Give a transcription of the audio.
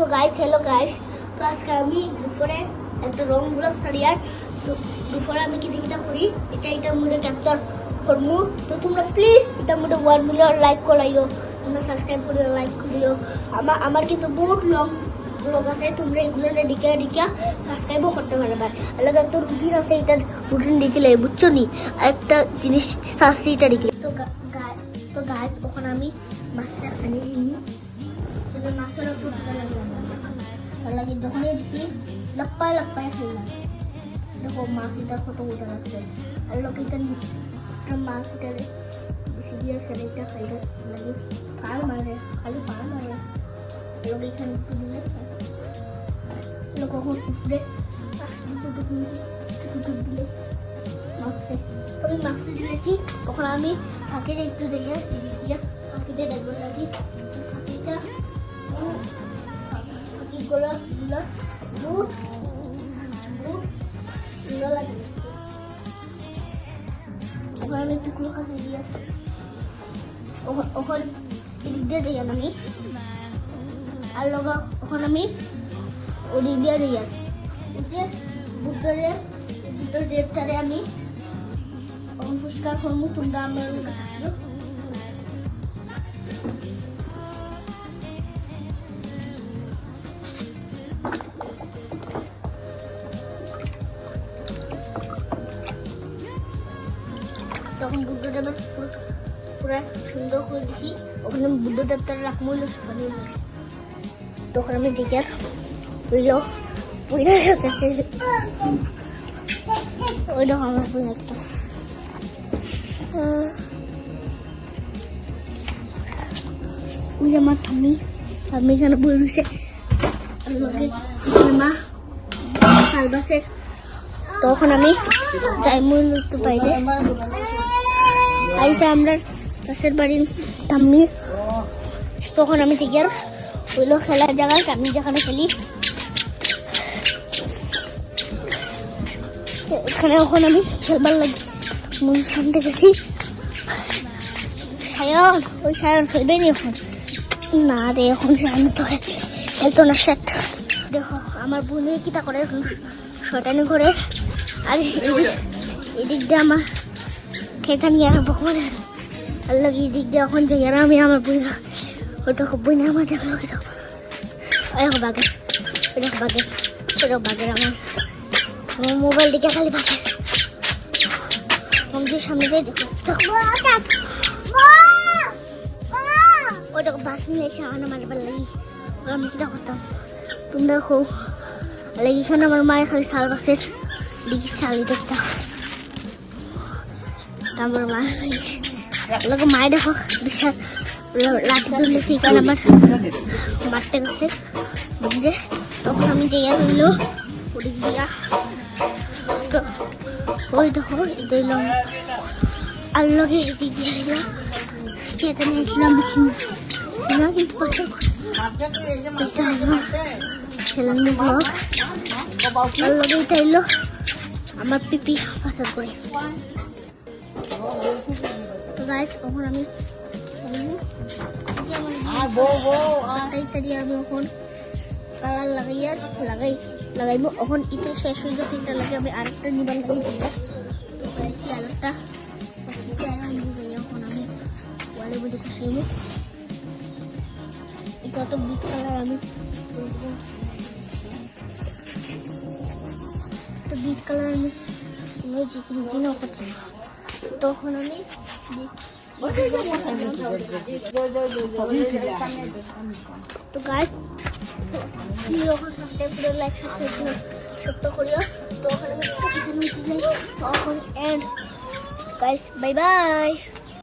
তো guys hello guys, তো আজকে আমি দুপুরে একটা রং ব্লগ ছাড়ি। আর দুপুরে আমি কিটা করি এটার মধ্যে ক্যাপচার করবো। তো তোমরা প্লিজ এটার মধ্যে 1 মিলিয়ন লাইক করাইও, তোমরা সাবস্ক্রাইব করিও, লাইক করিও। আমার কিন্তু বহুত লং ব্লগ আছে, তোমরা এগুলো ডিকা সাবস্ক্রাইবও করতে পারবে। আর একটা রুটিন আছে, এটা রুটিন দেখিলে বুঝছো নি। আর একটা জিনিস আছে এটা দেখিলে। তো গাইস ওখানে আমি মাছটা আনিয়ে নিই। মাছের উপর লাগে যখনই দেখি লাপ্পায় খেললাম। দেখো মাছ এটার কত উঠে রাখছে। আর লোক এটা মাছ উঠে বেশি দিয়ে ফেলে এটা খাইতে লাগে। পার মারে, খালি পার মারে। লোক এখানে একটু দিলে লোক কখন উপরে দিলে মাছতে আমি মাছটা দিয়েছি। তখন আমি ফাঁকিটা একটু দেখে ফাঁকিটা দেখবো লাগি। ফাঁকিটা ফাঁকিগুলো লাগে। এখন আমি টুকরো কাছে দিয়ে ওখানে এদিক দিয়ে আমি আর লগা ওখানে আমি ওদিক দিয়ে দিই যে দুটো ডেটটারে আমি ওখানে পরিষ্কার করবো। তোমরা আমার তখন বুদ্ধটা পুরো সুন্দর করে দিছি। ওখানে বুদ্ধ দেবতারা রাখবো শুকানি। তখন আমি দেখি আর ওই দেখো আমার বোন একটা ওই যে আমার ঠাম্মি এখানে বই রয়েছে। মা শালবাসের তখন আমি যাইমুন একটু পাইলে আইটা আমরা পাশের বাড়ির ঠাম্মি। তখন আমি ঠিক আর হইলো খেলার জায়গায় আমি যেখানে খেলি এখানে ওখানে আমি খেলবার লাগে মূল সামনে গেছি। সায়ন খেলবে নি এখন না রে, এখন আমি তো খেলতো না। সেট দেখো আমার বোনের কিটা করে শয়তানি করে। আর এদিক দিয়ে আমার খেতা নিয়ে আসবো আর লাগে এদিক দিয়ে এখন যাই। আর আমি আমার বই ওটা খুব বই না আমার দেখলো বাগের আমার মোবাইল দিকে খালি বাগের আমাদের সামনে দিয়ে দেখো ওটা বাস নিয়েছে আমার মারবার লাগি। আমি কিটা করতাম তোমরা দেখো লাগে। এখানে আমার মায়ের খালি শাল বাসের দিকে শাল দিতে কিটা আমার মায়ের মায়ের দেখো বিশাল লাঠি তুলেছি কারণ আমার মারতে গেছে বুঝলে। তখন আমি জায়গা রইলো ওদিক দিয়া ওই দেখো এদের আর লগে এদিক দিয়ে এলাম খেতে নিয়েছিলাম সিনা কিন্তু পাশে ছেলেমেয়ে ব্লগ। আর লগে এটা এলো আমার পিপি পাশার করে। তো গাইস এখন আমি আমি এখন কালার লাগাইবো। এখন এটা শেষ হয়ে যাবে, এটা লাগে আমি আরেকটা নিবার লাগিয়েছি। আরেকটা এখন আমি ওয়ালের মধ্যে খুশিব। এটা তো বিট কালার আমি করছি। তখন আমি তো গাইস সাবস্ক্রাইব করে লাইক সত্য করিও। তো ওখানে আমি তখন এন্ড গাইস বাই বাই।